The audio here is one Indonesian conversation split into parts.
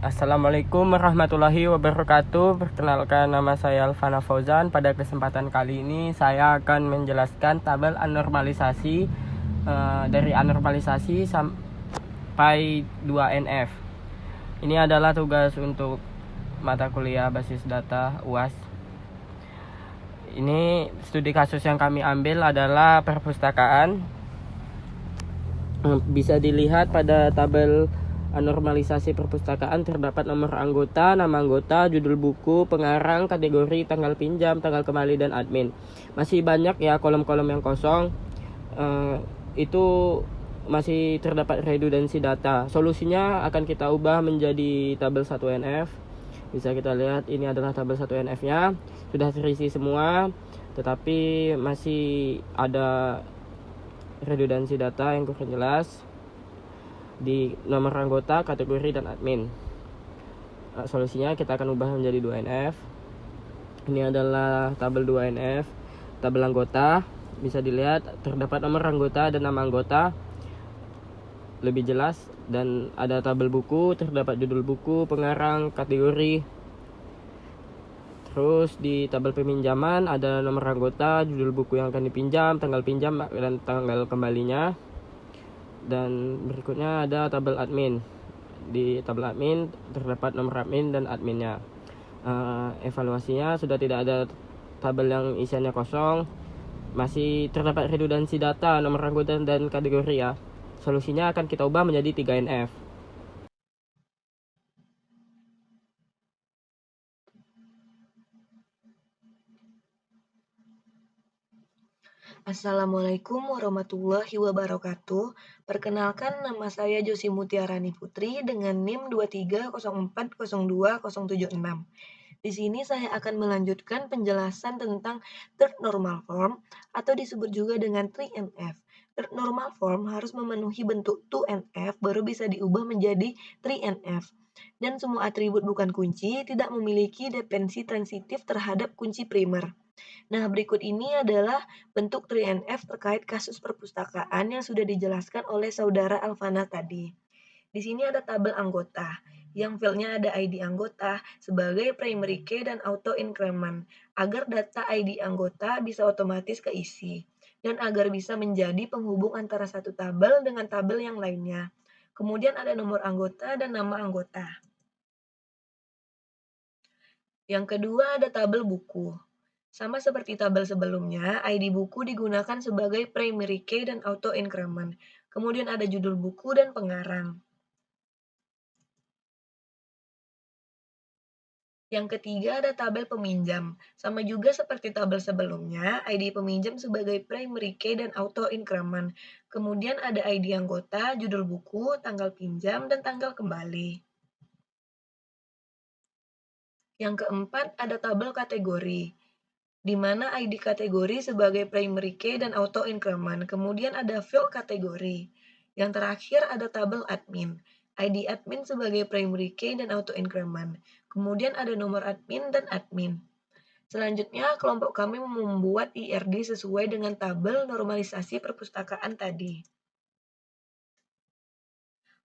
Assalamualaikum warahmatullahi wabarakatuh. Perkenalkan, nama saya Alfana Fauzan. Pada kesempatan kali ini saya akan menjelaskan tabel anormalisasi dari anormalisasi sampai 2NF. Ini adalah tugas untuk mata kuliah basis data UAS. Ini studi kasus yang kami ambil adalah perpustakaan. Bisa dilihat pada tabel anormalisasi perpustakaan terdapat nomor anggota, nama anggota, judul buku, pengarang, kategori, tanggal pinjam, tanggal kembali, dan admin. Masih banyak ya kolom-kolom yang kosong. Itu masih terdapat redundansi data. Solusinya akan kita ubah menjadi tabel 1NF. Bisa kita lihat ini adalah tabel 1NF-nya. Sudah terisi semua, tetapi masih ada redundansi data yang kurang jelas di nomor anggota, kategori, dan admin. Solusinya kita akan ubah menjadi 2NF. Ini adalah tabel 2NF, tabel anggota. Bisa dilihat terdapat nomor anggota dan nama anggota lebih jelas, dan ada tabel buku, terdapat judul buku, pengarang, kategori. Terus di tabel peminjaman ada nomor anggota, judul buku yang akan dipinjam, tanggal pinjam, dan tanggal kembalinya. Dan berikutnya ada tabel admin. Di tabel admin terdapat nomor admin dan adminnya. Evaluasinya sudah tidak ada tabel yang isiannya kosong. Masih terdapat redundansi data, nomor anggota dan kategori ya. Solusinya akan kita ubah menjadi 3NF. Assalamualaikum warahmatullahi wabarakatuh. Perkenalkan, nama saya Josi Mutiarani Putri dengan NIM 2304020076. Di sini saya akan melanjutkan penjelasan tentang third normal form atau disebut juga dengan 3NF. Third normal form harus memenuhi bentuk 2NF baru bisa diubah menjadi 3NF. Dan semua atribut bukan kunci tidak memiliki dependensi transitif terhadap kunci primer. Nah, berikut ini adalah bentuk 3NF terkait kasus perpustakaan yang sudah dijelaskan oleh saudara Alfana tadi. Di sini ada tabel anggota, yang fieldnya ada ID anggota sebagai primary key dan auto increment, agar data ID anggota bisa otomatis keisi, dan agar bisa menjadi penghubung antara satu tabel dengan tabel yang lainnya. Kemudian ada nomor anggota dan nama anggota. Yang kedua ada tabel buku. Sama seperti tabel sebelumnya, ID buku digunakan sebagai primary key dan auto increment. Kemudian ada judul buku dan pengarang. Yang ketiga ada tabel peminjam. Sama juga seperti tabel sebelumnya, ID peminjam sebagai primary key dan auto increment. Kemudian ada ID anggota, judul buku, tanggal pinjam, dan tanggal kembali. Yang keempat ada tabel kategori, di mana ID kategori sebagai primary key dan auto increment. Kemudian ada field kategori. Yang terakhir ada tabel admin. ID admin sebagai primary key dan auto increment. Kemudian ada nomor admin dan admin. Selanjutnya, kelompok kami membuat IRD sesuai dengan tabel normalisasi perpustakaan tadi.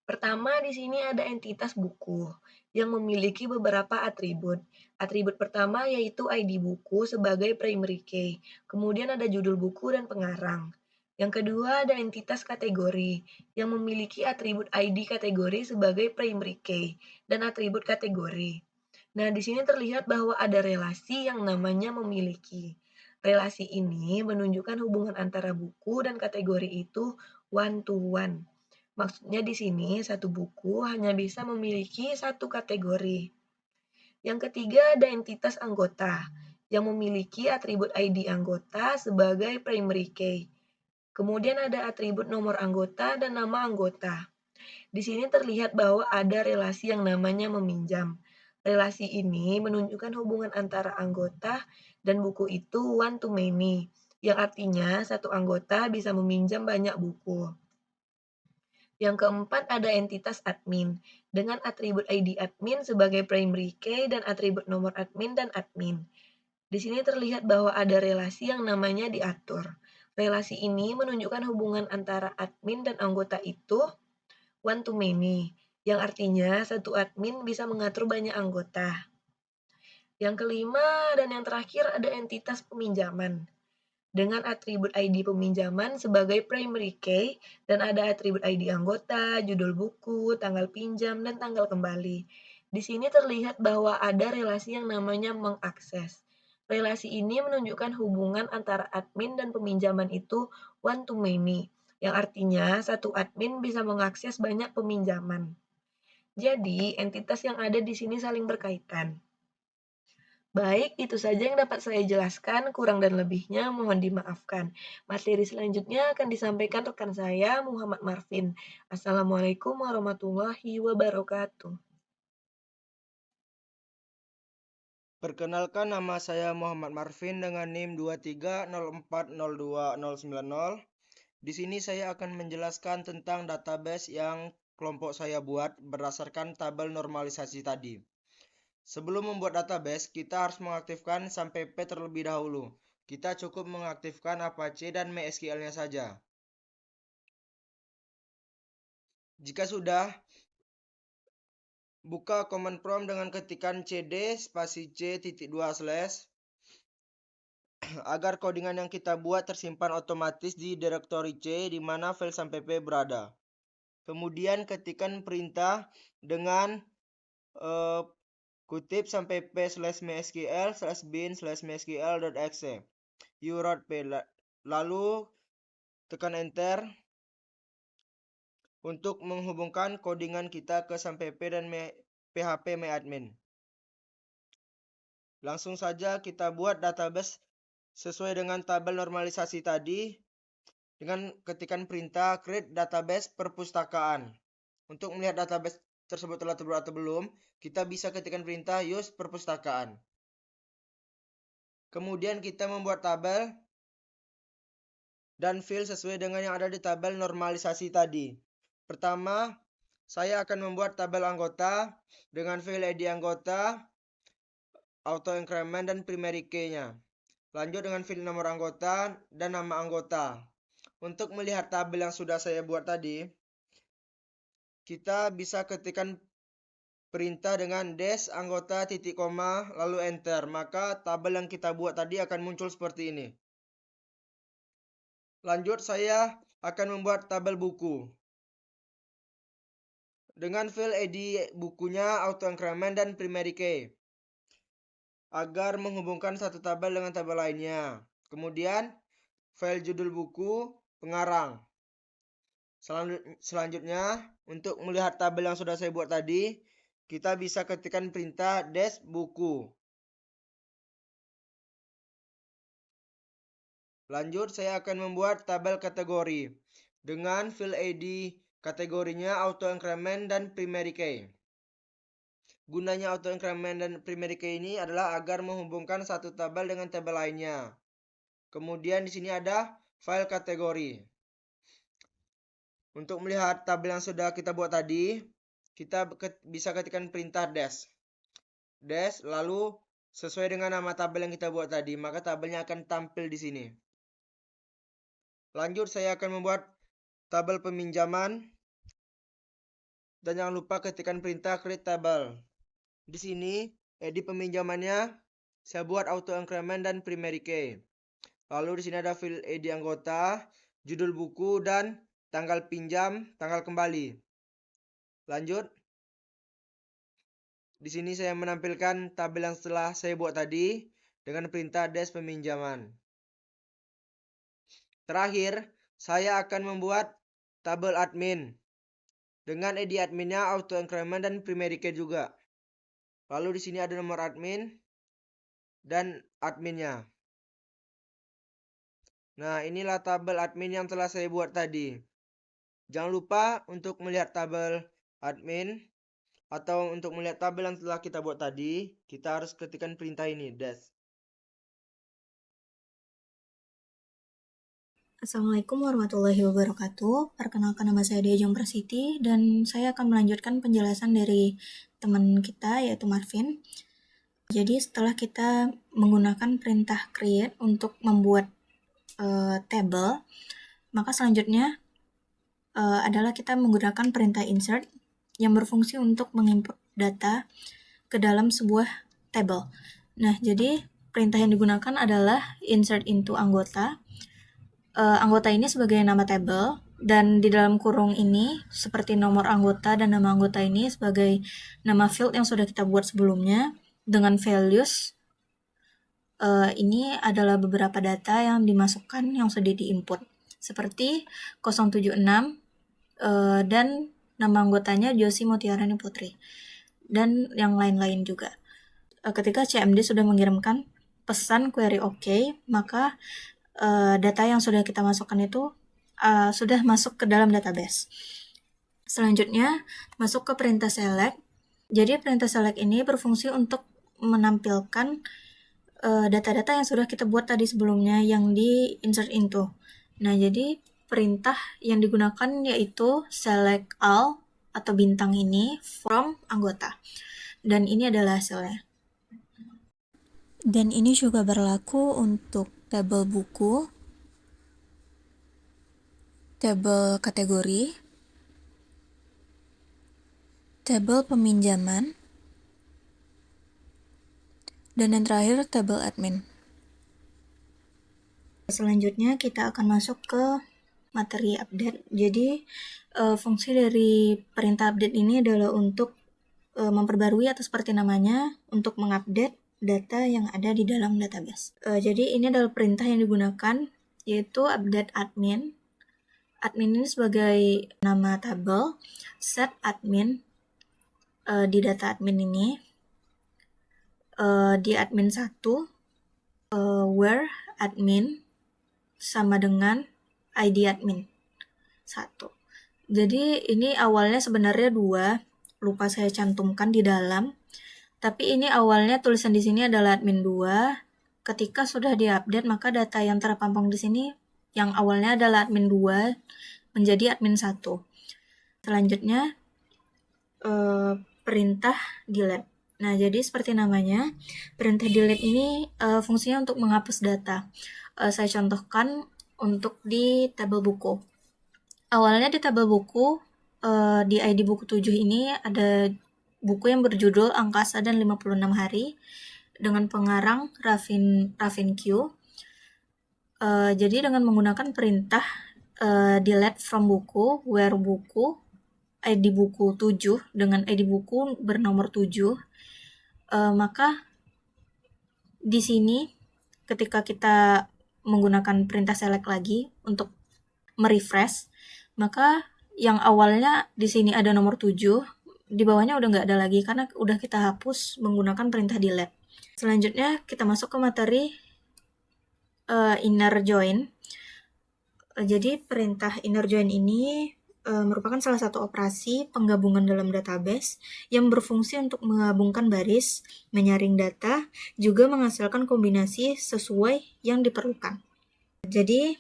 Pertama, di sini ada entitas buku yang memiliki beberapa atribut. Atribut pertama yaitu ID buku sebagai primary key. Kemudian ada judul buku dan pengarang. Yang kedua ada entitas kategori yang memiliki atribut ID kategori sebagai primary key dan atribut kategori. Nah, di sini terlihat bahwa ada relasi yang namanya memiliki. Relasi ini menunjukkan hubungan antara buku dan kategori itu one to one. Maksudnya di sini satu buku hanya bisa memiliki satu kategori. Yang ketiga ada entitas anggota yang memiliki atribut ID anggota sebagai primary key. Kemudian ada atribut nomor anggota dan nama anggota. Di sini terlihat bahwa ada relasi yang namanya meminjam. Relasi ini menunjukkan hubungan antara anggota dan buku itu one to many, yang artinya satu anggota bisa meminjam banyak buku. Yang keempat ada entitas admin dengan atribut ID admin sebagai primary key dan atribut nomor admin dan admin. Di sini terlihat bahwa ada relasi yang namanya diatur. Relasi ini menunjukkan hubungan antara admin dan anggota itu one to many, yang artinya satu admin bisa mengatur banyak anggota. Yang kelima dan yang terakhir ada entitas peminjaman dengan atribut ID peminjaman sebagai primary key dan ada atribut ID anggota, judul buku, tanggal pinjam, dan tanggal kembali. Di sini terlihat bahwa ada relasi yang namanya mengakses. Relasi ini menunjukkan hubungan antara admin dan peminjaman itu one to many, yang artinya satu admin bisa mengakses banyak peminjaman. Jadi, entitas yang ada di sini saling berkaitan. Baik, itu saja yang dapat saya jelaskan. Kurang dan lebihnya mohon dimaafkan. Materi selanjutnya akan disampaikan rekan saya, Muhammad Marvin. Assalamualaikum warahmatullahi wabarakatuh. Perkenalkan, nama saya Muhammad Marvin dengan NIM 23040290. Di sini saya akan menjelaskan tentang database yang kelompok saya buat berdasarkan tabel normalisasi tadi. Sebelum membuat database, kita harus mengaktifkan SAMPP terlebih dahulu. Kita cukup mengaktifkan Apache dan MySQL-nya saja. Jika sudah, buka command prompt dengan ketikan cd spasi c.2/ agar codingan yang kita buat tersimpan otomatis di direktori C di mana file SAMPP berada. Kemudian ketikkan perintah dengan kutip sampp/mysql/bin/mysql.exe uroot.p, lalu tekan enter untuk menghubungkan codingan kita ke SAMPP dan php myadmin. Langsung saja kita buat database sesuai dengan tabel normalisasi tadi dengan ketikan perintah create database perpustakaan. Untuk melihat database tersebut telah terbuat atau belum, kita bisa ketikkan perintah use perpustakaan. Kemudian kita membuat tabel dan field sesuai dengan yang ada di tabel normalisasi tadi. Pertama, saya akan membuat tabel anggota dengan field ID anggota, auto increment dan primary key-nya. Lanjut dengan field nomor anggota dan nama anggota. Untuk melihat tabel yang sudah saya buat tadi, kita bisa ketikkan perintah dengan dash anggota titik koma lalu enter. Maka tabel yang kita buat tadi akan muncul seperti ini. Lanjut, saya akan membuat tabel buku. Dengan field ID bukunya, auto increment dan primary key. Agar menghubungkan satu tabel dengan tabel lainnya. Kemudian, file judul buku, pengarang. Selanjutnya, untuk melihat tabel yang sudah saya buat tadi, kita bisa ketikkan perintah dash buku. Lanjut, saya akan membuat tabel kategori dengan field ID kategorinya auto increment dan primary key. Gunanya auto increment dan primary key ini adalah agar menghubungkan satu tabel dengan tabel lainnya. Kemudian di sini ada file kategori. Untuk melihat tabel yang sudah kita buat tadi, kita bisa ketikkan perintah dash. Dash lalu sesuai dengan nama tabel yang kita buat tadi, maka tabelnya akan tampil di sini. Lanjut, saya akan membuat tabel peminjaman. Dan jangan lupa ketikkan perintah create table. Di sini, edit peminjamannya saya buat auto increment dan primary key. Lalu di sini ada field ID anggota, judul buku, dan tanggal pinjam, tanggal kembali. Lanjut. Di sini saya menampilkan tabel yang setelah saya buat tadi dengan perintah dash peminjaman. Terakhir, saya akan membuat tabel admin dengan ID adminnya auto increment dan primary key juga. Lalu di sini ada nomor admin dan adminnya. Nah, inilah tabel admin yang telah saya buat tadi. Jangan lupa untuk melihat tabel admin atau untuk melihat tabel yang telah kita buat tadi, kita harus ketikkan perintah ini, dash. Assalamualaikum warahmatullahi wabarakatuh. Perkenalkan, nama saya Diajeng Persiti dan saya akan melanjutkan penjelasan dari teman kita yaitu Marvin. Jadi setelah kita menggunakan perintah create untuk membuat table, maka selanjutnya adalah kita menggunakan perintah insert yang berfungsi untuk menginput data ke dalam sebuah table. Nah, jadi perintah yang digunakan adalah insert into anggota. Anggota ini sebagai nama table, dan di dalam kurung ini seperti nomor anggota dan nama anggota ini sebagai nama field yang sudah kita buat sebelumnya dengan values. Ini adalah beberapa data yang dimasukkan yang sudah diinput seperti 076 dan nama anggotanya Josie Mutiarani Putri dan yang lain-lain juga. Ketika CMD sudah mengirimkan pesan query OK, maka data yang sudah kita masukkan itu sudah masuk ke dalam database. Selanjutnya, masuk ke perintah select. Jadi perintah select ini berfungsi untuk menampilkan data-data yang sudah kita buat tadi sebelumnya yang di insert into. Nah, jadi perintah yang digunakan yaitu select all atau bintang ini from anggota. Dan ini adalah hasilnya. Dan ini juga berlaku untuk tabel buku, tabel kategori, tabel peminjaman, dan yang terakhir tabel admin. Selanjutnya kita akan masuk ke materi update. Jadi fungsi dari perintah update ini adalah untuk memperbarui atau seperti namanya untuk mengupdate data yang ada di dalam database. Jadi ini adalah perintah yang digunakan yaitu update admin. Admin ini sebagai nama tabel, set admin di data admin ini. Di admin 1 where admin sama dengan ID admin 1. Jadi ini awalnya sebenarnya 2, lupa saya cantumkan di dalam. Tapi ini awalnya tulisan di sini adalah admin 2. Ketika sudah diupdate maka data yang terpampang di sini yang awalnya adalah admin 2 menjadi admin 1. Selanjutnya perintah delete. Nah, jadi seperti namanya, perintah delete ini fungsinya untuk menghapus data. Saya contohkan untuk di tabel buku. Awalnya di tabel buku, di ID buku 7 ini ada buku yang berjudul Angkasa dan 56 Hari dengan pengarang Raffin Q. Jadi dengan menggunakan perintah delete from buku, where buku, ID buku 7 dengan ID buku bernomor 7, maka di sini ketika kita menggunakan perintah select lagi untuk merefresh, maka yang awalnya di sini ada nomor 7, di bawahnya udah nggak ada lagi karena udah kita hapus menggunakan perintah delete. Selanjutnya kita masuk ke materi inner join. Jadi perintah inner join ini merupakan salah satu operasi penggabungan dalam database yang berfungsi untuk menggabungkan baris, menyaring data, juga menghasilkan kombinasi sesuai yang diperlukan. Jadi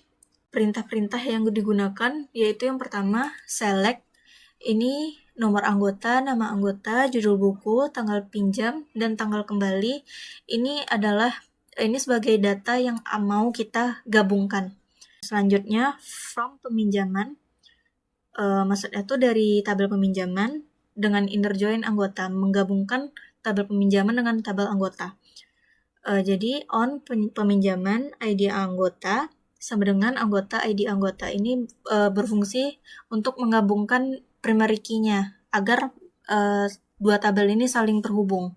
perintah-perintah yang digunakan yaitu yang pertama select, ini nomor anggota, nama anggota, judul buku, tanggal pinjam, dan tanggal kembali. Ini sebagai data yang mau kita gabungkan. Selanjutnya from peminjaman. Maksudnya itu dari tabel peminjaman dengan inner join anggota, menggabungkan tabel peminjaman dengan tabel anggota. Jadi on peminjaman ID anggota sama dengan anggota ID anggota ini berfungsi untuk menggabungkan primary key-nya agar dua tabel ini saling terhubung.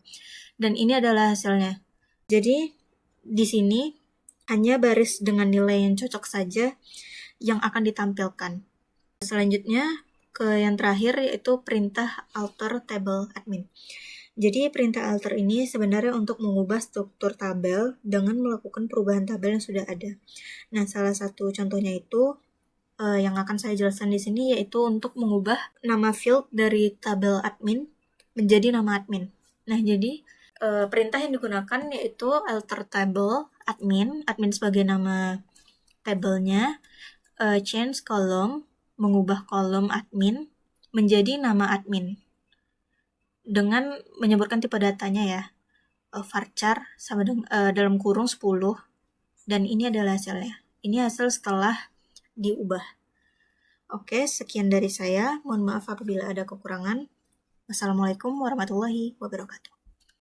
Dan ini adalah hasilnya. Jadi di sini hanya baris dengan nilai yang cocok saja yang akan ditampilkan. Selanjutnya ke yang terakhir yaitu perintah alter table admin. Jadi perintah alter ini sebenarnya untuk mengubah struktur tabel dengan melakukan perubahan tabel yang sudah ada. Nah, salah satu contohnya itu yang akan saya jelaskan di sini yaitu untuk mengubah nama field dari tabel admin menjadi nama admin. Nah, jadi perintah yang digunakan yaitu alter table admin sebagai nama tabelnya, change column, mengubah kolom admin menjadi nama admin dengan menyebutkan tipe datanya ya, varchar sama dalam kurung 10, dan ini adalah hasilnya. Ini hasil setelah diubah. Oke, sekian dari saya. Mohon maaf apabila ada kekurangan. Wassalamualaikum warahmatullahi wabarakatuh.